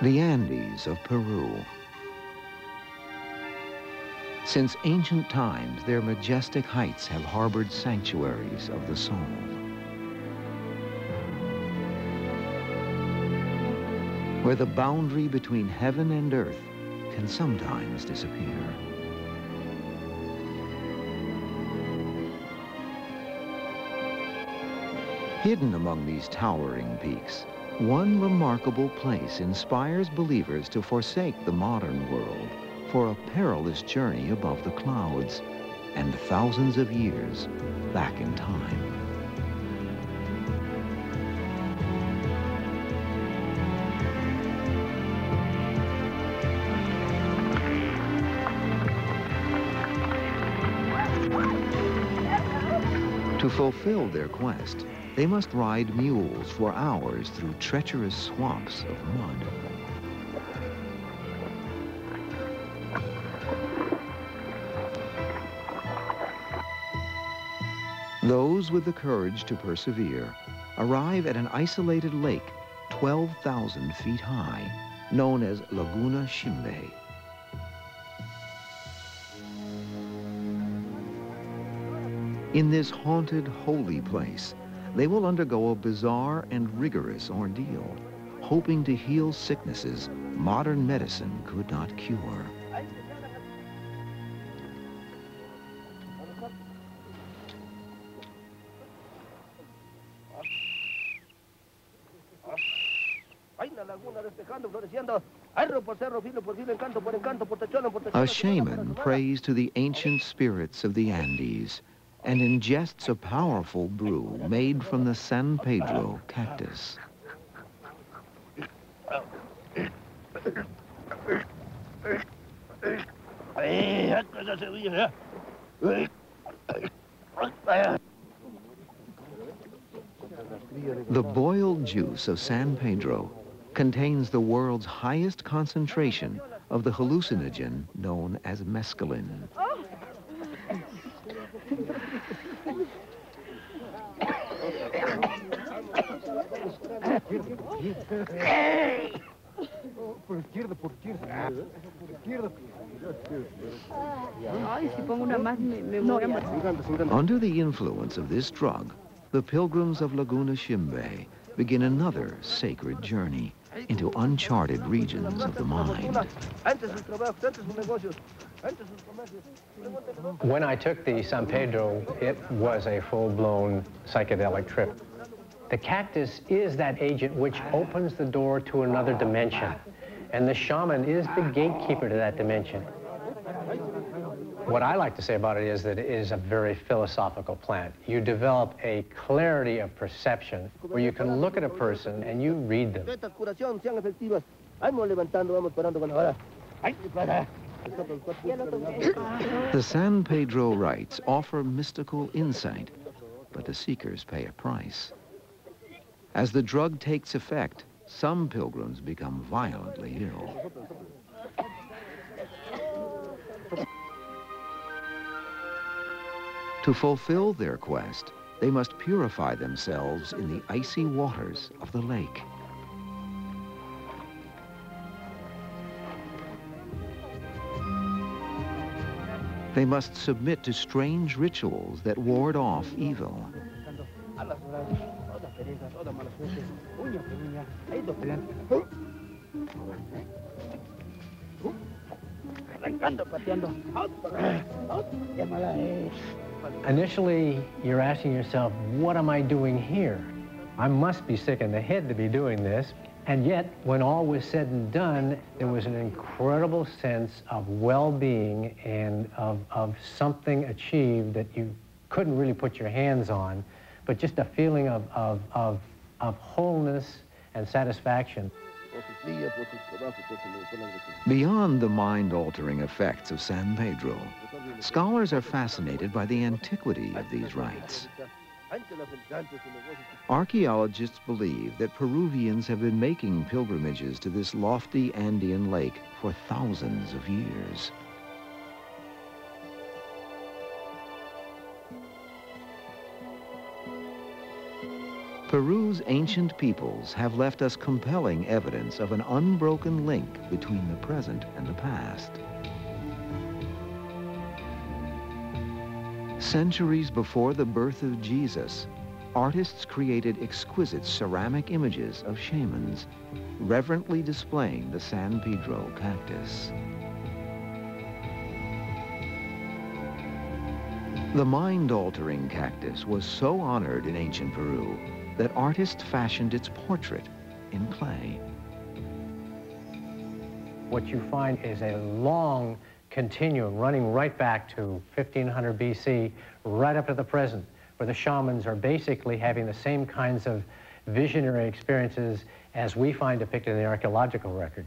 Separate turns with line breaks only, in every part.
The Andes of Peru. Since ancient times, their majestic heights have harbored sanctuaries of the soul. Where the boundary between heaven and earth can sometimes disappear. Hidden among these towering peaks, one remarkable place inspires believers to forsake the modern world for a perilous journey above the clouds and thousands of years back in time. To fulfill their quest, they must ride mules for hours through treacherous swamps of mud. Those with the courage to persevere arrive at an isolated lake 12,000 feet high, known as Laguna Chimbe. In this haunted, holy place, they will undergo a bizarre and rigorous ordeal, hoping to heal sicknesses modern medicine could not cure. A shaman prays to the ancient spirits of the Andes and ingests a powerful brew made from the San Pedro cactus. The boiled juice of San Pedro contains the world's highest concentration of the hallucinogen known as mescaline. Under the influence of this drug, the pilgrims of Laguna Chimbe begin another sacred journey into uncharted regions of the mind.
When I took the San Pedro, it was a full-blown psychedelic trip. The cactus is that agent which opens the door to another dimension, and the shaman is the gatekeeper to that dimension. What I like to say about it is that it is a very philosophical plant. You develop a clarity of perception where you can look at a person and you read them.
The San Pedro rites offer mystical insight, but the seekers pay a price. As the drug takes effect, some pilgrims become violently ill. To fulfill their quest, they must purify themselves in the icy waters of the lake. They must submit to strange rituals that ward off evil.
Initially, you're asking yourself, what am I doing here? I must be sick in the head to be doing this. And yet, when all was said and done, there was an incredible sense of well-being and of something achieved that you couldn't really put your hands on, but just a feeling of wholeness and satisfaction.
Beyond the mind-altering effects of San Pedro, scholars are fascinated by the antiquity of these rites. Archaeologists believe that Peruvians have been making pilgrimages to this lofty Andean lake for thousands of years. Peru's ancient peoples have left us compelling evidence of an unbroken link between the present and the past. Centuries before the birth of Jesus, artists created exquisite ceramic images of shamans, reverently displaying the San Pedro cactus. The mind-altering cactus was so honored in ancient Peru that artists fashioned its portrait in clay.
What you find is a long continuum running right back to 1500 BC, right up to the present, where the shamans are basically having the same kinds of visionary experiences as we find depicted in the archaeological record.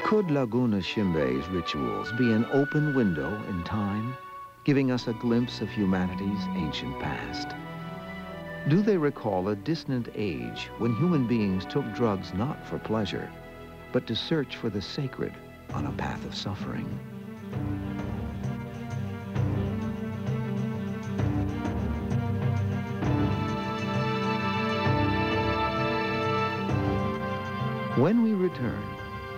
Could Laguna Shimbe's rituals be an open window in time, giving us a glimpse of humanity's ancient past? Do they recall a distant age when human beings took drugs not for pleasure, but to search for the sacred on a path of suffering? When we return,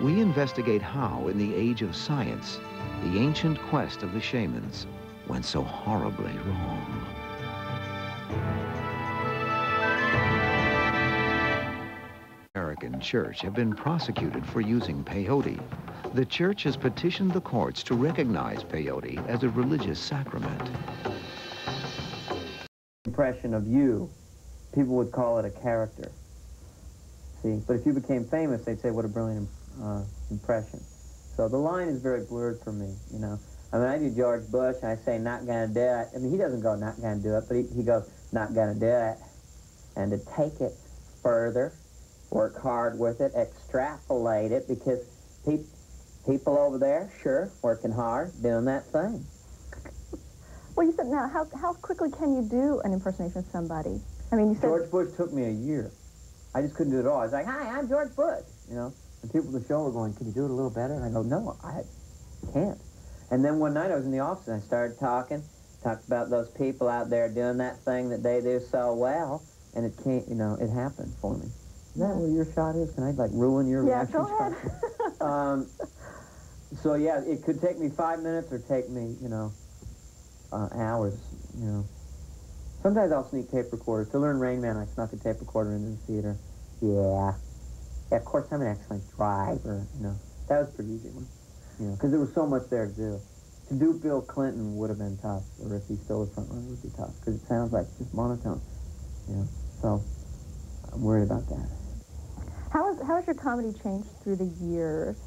we investigate how, in the age of science, the ancient quest of the shamans went so horribly wrong. The American church have been prosecuted for using peyote. The church has petitioned the courts to recognize peyote as a religious sacrament.
Impression of you, people would call it a character. See, but if you became famous, they'd say, what a brilliant impression. So the line is very blurred for me, you know. I mean, I do George Bush, I say, not gonna do it. I mean, he doesn't go, not gonna do it, but he goes, not gonna do it. And to take it further, work hard with it, extrapolate it, because people over there, sure, working hard, doing that thing.
Well, you said, now, how quickly can you do an impersonation of somebody? I mean, you said...
George Bush took me a year. I just couldn't do it all. I was like, hi, I'm George Bush, you know. And people at the show were going, can you do it a little better? And I go, no, I can't. And then one night I was in the office and I started talked about those people out there doing that thing that they do so well, and it can't, you know, it happened for me. Is that where your shot is? Can I, like, ruin your reaction?
Yeah, go ahead.
So, yeah, it could take me 5 minutes or take me, you know, hours, you know. Sometimes I'll sneak tape recorders. To learn Rain Man, I snuck a tape recorder into the theater. Yeah, of course, I'm an excellent driver, you know. That was a pretty easy one, you know, because there was so much there to do. To do Bill Clinton would have been tough, or if he's still the front runner, it would be tough, because it sounds like just monotone, you know. So I'm worried about that.
How has your comedy changed through the years?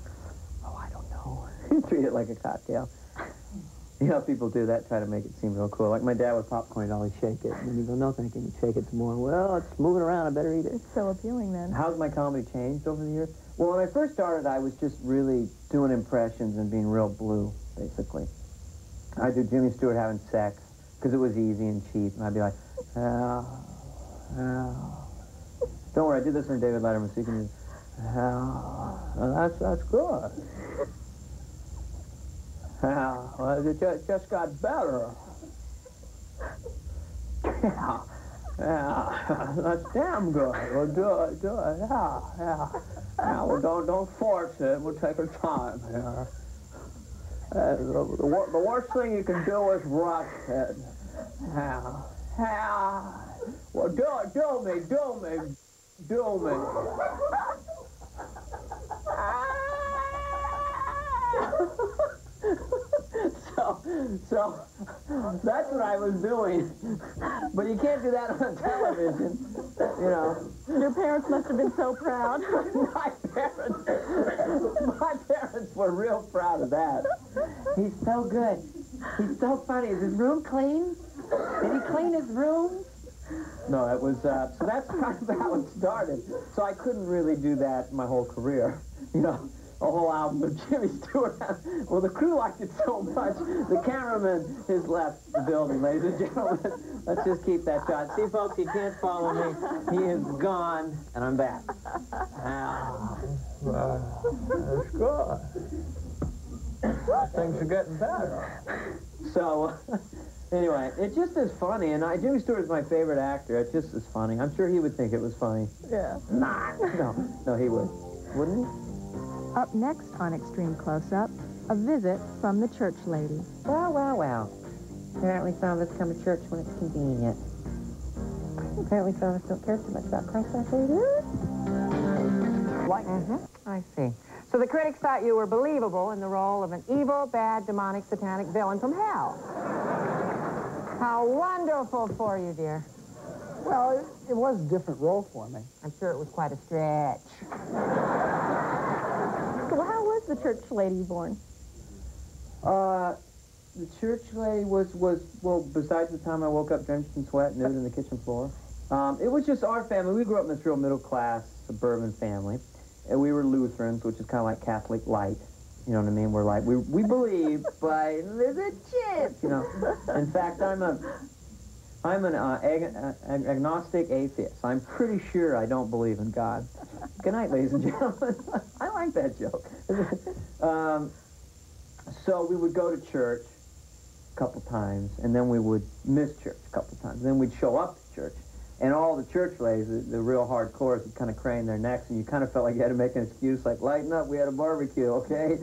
Oh, I don't know. Treat it like a cocktail. You know, people do that, try to make it seem real cool. Like my dad with popcorn, he'd always shake it. And then you go, no, thank you. You shake it some more. Well, it's moving around. I better eat it.
It's so appealing, then.
How's my comedy changed over the years? Well, when I first started, I was just really doing impressions and being real blue, basically. I'd do Jimmy Stewart having sex, because it was easy and cheap. And I'd be like, Don't worry, I did this on David Letterman, so you can just, that's good. Well, it just got better. Yeah, that's damn good. We'll do it, yeah. Well, don't force it. We'll take our time here. The worst thing you can do is rush it. Well, do me. So that's what I was doing. But you can't do that on television, you know.
Your parents must have been so proud.
My parents were real proud of that. He's so good. He's so funny. Is his room clean? Did he clean his room? No, it was, so that's kind of how it started. So I couldn't really do that my whole career, you know. A whole album of Jimmy Stewart. Well, the crew liked it so much, the cameraman has left the building, ladies and gentlemen. Let's just keep that shot. See, folks, you can't follow me. He is gone, and I'm back. That's good. Things are getting better. So, Anyway, it just is funny, and Jimmy Stewart is my favorite actor. It just is funny. I'm sure he would think it was funny.
Yeah.
No, he would. Wouldn't he?
Up next on Extreme Close-Up, a visit from the church lady.
Well. Apparently some of us come to church when it's convenient. Apparently some of us don't care too much about Christ like they do.
Like? I see. So the critics thought you were believable in the role of an evil, bad, demonic, satanic villain from hell. How wonderful for you, dear.
Well, it was a different role for me.
I'm sure it was quite a stretch.
So how was the church lady born?
The church lady was, well, besides the time I woke up drenched in sweat, nude in the kitchen floor, it was just our family. We grew up in this real middle-class suburban family, and we were Lutherans, which is kind of like Catholic light. You know what I mean? We're like, we believe, but there's a chance, you know. In fact, I'm an agnostic atheist. I'm pretty sure I don't believe in God. Good night, ladies and gentlemen. I like that joke. So we would go to church a couple times, and then we would miss church a couple times. Then we'd show up to church, and all the church ladies, the real hardcores, would kind of crane their necks, and you kind of felt like you had to make an excuse, like, lighten up, we had a barbecue, okay?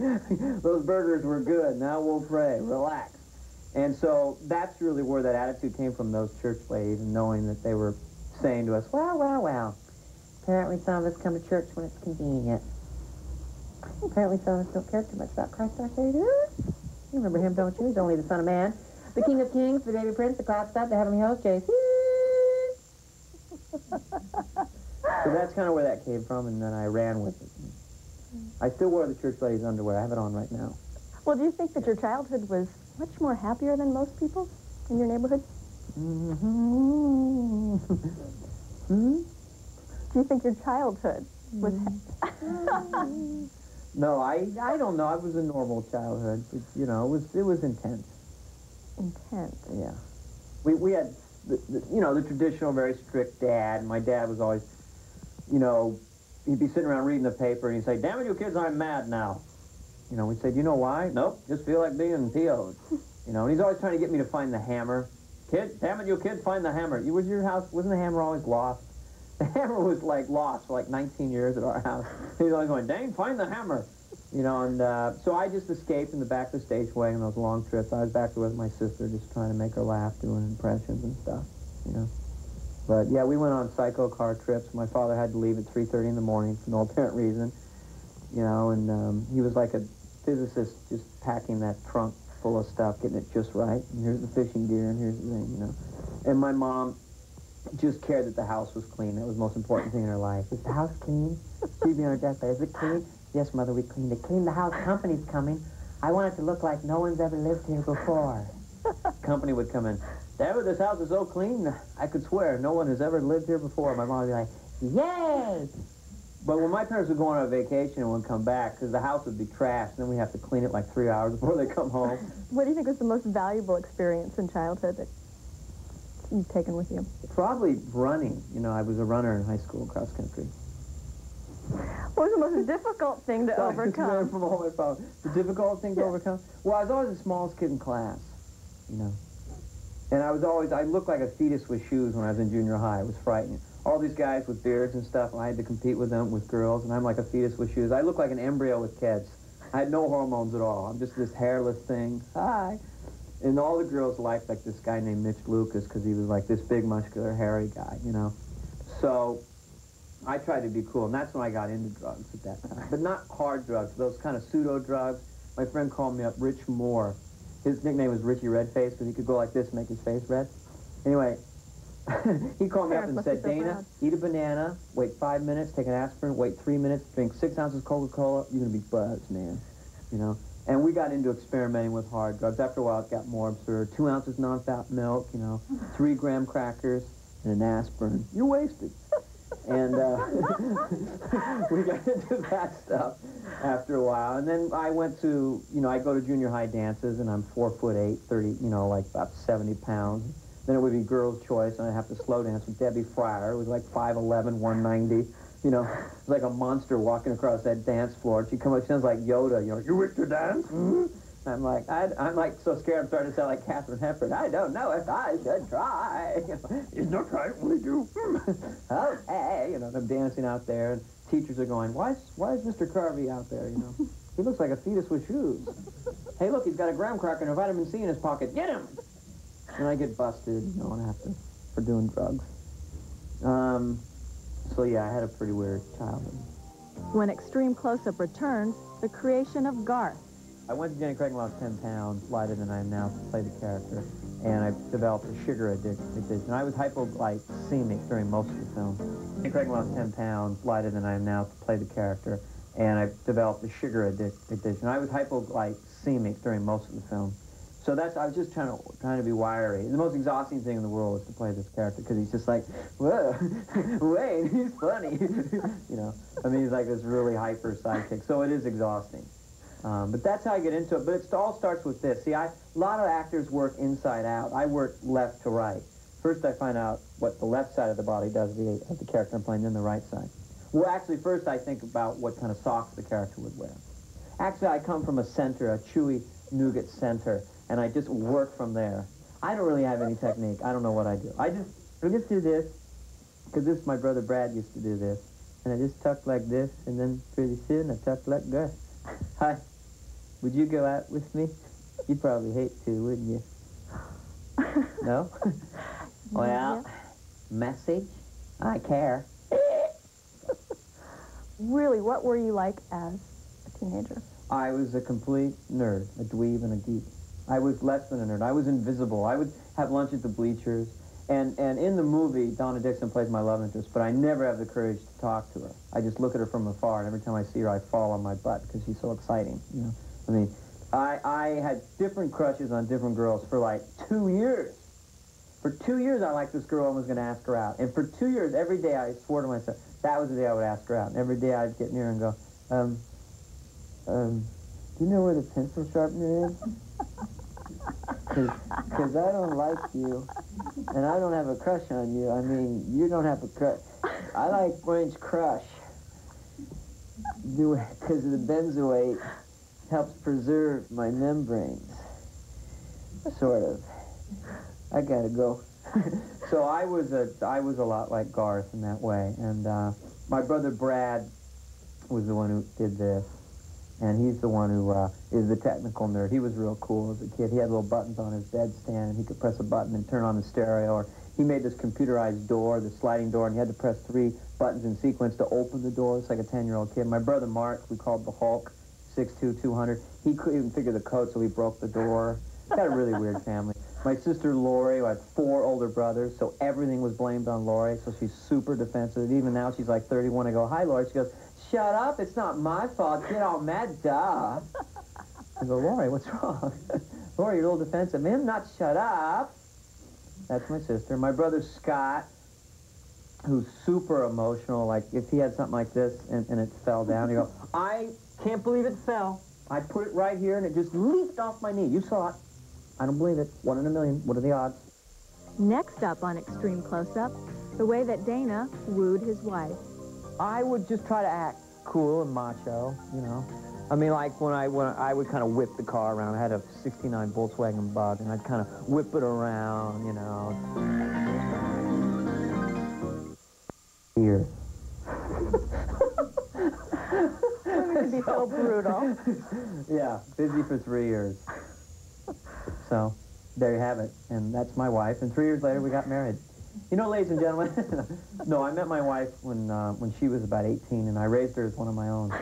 Those burgers were good, now we'll pray, relax. And so that's really where that attitude came from, those church ladies, and knowing that they were saying to us,
Well. Apparently some of us come to church when it's convenient. Apparently some of us don't care too much about Christ like they do. You remember him, don't you? He's only the Son of Man. The King of Kings, the Baby Prince, the Cloud Stop, the Heavenly Host, JC.
So that's kind of where that came from, and then I ran with it. I still wear the church lady's underwear. I have it on right now.
Well, do you think that your childhood was much more happier than most people in your neighborhood? Do you think your childhood was...
No, I don't know. I was a normal childhood, but, you know, it was intense.
Intense?
Yeah. We had, the traditional, very strict dad. My dad was always, he'd be sitting around reading the paper, and he'd say, damn it, you kids, I'm mad now. We'd say, do you know why? Nope, just feel like being PO'd. And he's always trying to get me to find the hammer. Kid, damn it, you kid, find the hammer. Was your house, wasn't the hammer always lost? The hammer was, lost for, 19 years at our house. He's always going, dang, find the hammer. So I just escaped in the back of the stage wagon on those long trips. I was back there with my sister just trying to make her laugh, doing impressions and stuff, But, yeah, we went on psycho car trips. My father had to leave at 3:30 in the morning for no apparent reason, and he was like a physicist just packing that trunk full of stuff, getting it just right. And here's the fishing gear, and here's the thing, And my mom just cared that the house was clean. That was the most important thing in her life. Is the house clean? She'd be on her deathbed. Is it clean? Yes, Mother, we cleaned it. Clean the house. Company's coming. I want it to look like no one's ever lived here before. Company would come in. David, this house is so clean, I could swear no one has ever lived here before. My mom would be like, yay! But when my parents would go on a vacation and would come back, because the house would be trashed, and then we'd have to clean it 3 hours before they come home.
What do you think was the most valuable experience in childhood that you've taken with you?
Probably running. I was a runner in high school, cross country.
What was the most difficult thing to overcome?
From all my problems. The difficult thing to overcome? Well, I was always the smallest kid in class, And I looked like a fetus with shoes when I was in junior high. It was frightening. All these guys with beards and stuff, and I had to compete with them, with girls, and I'm like a fetus with shoes. I look like an embryo with kids. I had no hormones at all. I'm just this hairless thing. Hi. And all the girls liked, this guy named Mitch Lucas, because he was this big, muscular, hairy guy, So I tried to be cool, and that's when I got into drugs at that time. But not hard drugs, those kind of pseudo-drugs. My friend called me up Rich Moore. His nickname was Richie Redface, because he could go like this and make his face red. Anyway, he called me up and said, Dana, eat a banana, wait 5 minutes, take an aspirin, wait 3 minutes, drink 6 ounces Coca-Cola, you're going to be buzzed, man. And we got into experimenting with hard drugs. After a while, it got more absurd. 2 ounces non-fat milk, 3-gram crackers, and an aspirin. You're wasted. And we got into that stuff after a while. And then I went to, I go to junior high dances, and I'm 4'8", 30, about 70 pounds. Then it would be girls' choice, and I'd have to slow dance with Debbie Fryer. It was 5'11", 190. It was like a monster walking across that dance floor. She'd come up, she sounds like Yoda. You wish to dance? Mm-hmm. I'm like so scared I'm starting to sound like Katharine Hepburn. I don't know if I should try. It's not right when we do. Okay, I'm dancing out there, and teachers are going, why is Mr. Carvey out there, He looks like a fetus with shoes. Hey, look, he's got a graham cracker and a vitamin C in his pocket. Get him! And I get busted, and I have to, for doing drugs. So yeah, I had a pretty weird childhood.
When Extreme Close-Up returns, the creation of Garth.
I went to Jenny Craig and lost 10 pounds, lighter than I am now, to play the character, and I developed a sugar addiction. I was hypoglycemic during most of the film. Jenny Craig lost 10 pounds, lighter than I am now, to play the character, and I developed a sugar addiction. I was hypoglycemic during most of the film. So I was just trying to be wiry. The most exhausting thing in the world was to play this character, because he's just like, whoa, Wayne, he's funny. He's like this really hyper sidekick. So it is exhausting. But that's how I get into it. But it all starts with this. See, a lot of actors work inside out. I work left to right. First, I find out what the left side of the body does of the character I'm playing, then the right side. Well, actually, first I think about what kind of socks the character would wear. Actually, I come from a center, a chewy nougat center, and I just work from there. I don't really have any technique. I don't know what I do. I just do this, because my brother Brad used to do this. And I just tuck like this, and then pretty soon I tuck like Gus. Hi, would you go out with me? You'd probably hate to, wouldn't you? No? Well, message? I care.
Really, what were you like as a teenager?
I was a complete nerd, a dweeb and a geek. I was less than a nerd. I was invisible. I would have lunch at the bleachers. And in the movie, Donna Dixon plays my love interest, but I never have the courage to talk to her. I just look at her from afar, and every time I see her, I fall on my butt, because she's so exciting, I had different crushes on different girls for like 2 years. For 2 years, I liked this girl and was going to ask her out. And for 2 years, every day I swore to myself, that was the day I would ask her out. And every day I'd get near her and go, do you know where the pencil sharpener is? Because I don't like you, and I don't have a crush on you. I mean, you don't have a crush. I like Orange Crush. Because of the benzoate helps preserve my membranes. Sort of. I gotta go. So I was a lot like Garth in that way, and my brother Brad was the one who did this. And he's the one who is the technical nerd. He was real cool as a kid. He had little buttons on his bedstand, and he could press a button and turn on the stereo. Or he made this computerized door, the sliding door, and he had to press 3 buttons in sequence to open the door. It's like a 10-year-old kid. My brother Mark, we called the Hulk, 6'2", 200. He couldn't even figure the code, so he broke the door. Got a really weird family. My sister Lori, who had 4 older brothers, so everything was blamed on Lori, so she's super defensive. Even now, she's like 31. I go, hi, Lori. She goes, shut up, it's not my fault. Get all mad, duh. I go, Lori, what's wrong? Lori, you're a little defensive. Man, not shut up. That's my sister. My brother Scott, who's super emotional. Like, if he had something like this and it fell down, he'd go, I can't believe it fell. I put it right here and it just leaped off my knee. You saw it. I don't believe it. 1 in a million. What are the odds?
Next up on Extreme Close-Up, the way that Dana wooed his wife.
I would just try to act cool and macho, I mean, like when I would kind of whip the car around. I had a '69 Volkswagen Bug, and I'd kind of whip it around, Here.
Women can be so brutal.
Yeah, busy for 3 years. So, there you have it. And that's my wife. And 3 years later, we got married. Ladies and gentlemen, no, I met my wife when she was about 18, and I raised her as one of my own.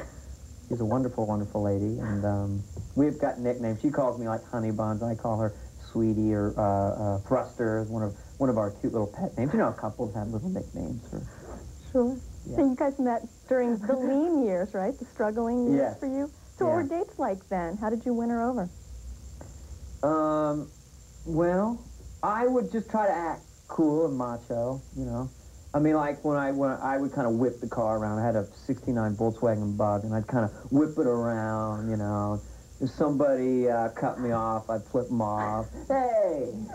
She's a wonderful, wonderful lady, and we've got nicknames. She calls me like Honey Buns. I call her Sweetie or Thruster, one of our cute little pet names. Couples have little nicknames.
Sure.
Yeah.
So you guys met during the lean years, right? The struggling years
Yes.
for you? So what were dates like then? How did you win her over?
Well, I would just try to act cool and macho, I mean, like when I would kind of whip the car around. I had a '69 Volkswagen Bug, and I'd kind of whip it around, If somebody cut me off, I'd flip them off. Hey! And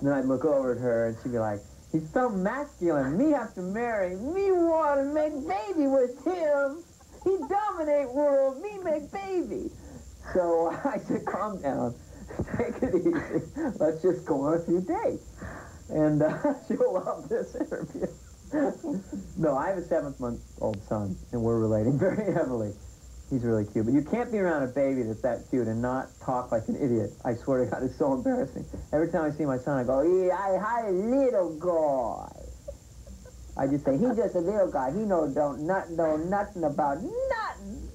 then I'd look over at her, and she'd be like, he's so masculine. Me have to marry. Me want to make baby with him. He dominate world. Me make baby. So I said, calm down, take it easy, let's just go on a few dates. And she'll love this interview. No, I have a 7-month-old son, and we're relating very heavily. He's really cute. But you can't be around a baby that's that cute and not talk like an idiot. I swear to God, it's so embarrassing. Every time I see my son, I go, yeah, hi, little guy. I just say, he's just a little guy. He don't know nothing about nothing.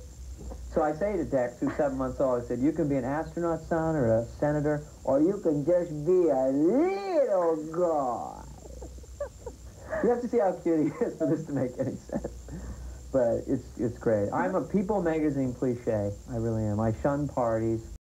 So I say to Dex, who's 7 months old, I said, you can be an astronaut, son, or a senator, or you can just be a little guy. You have to see how cute he is for this to make any sense. But it's great. I'm a People magazine cliche. I really am. I shun parties.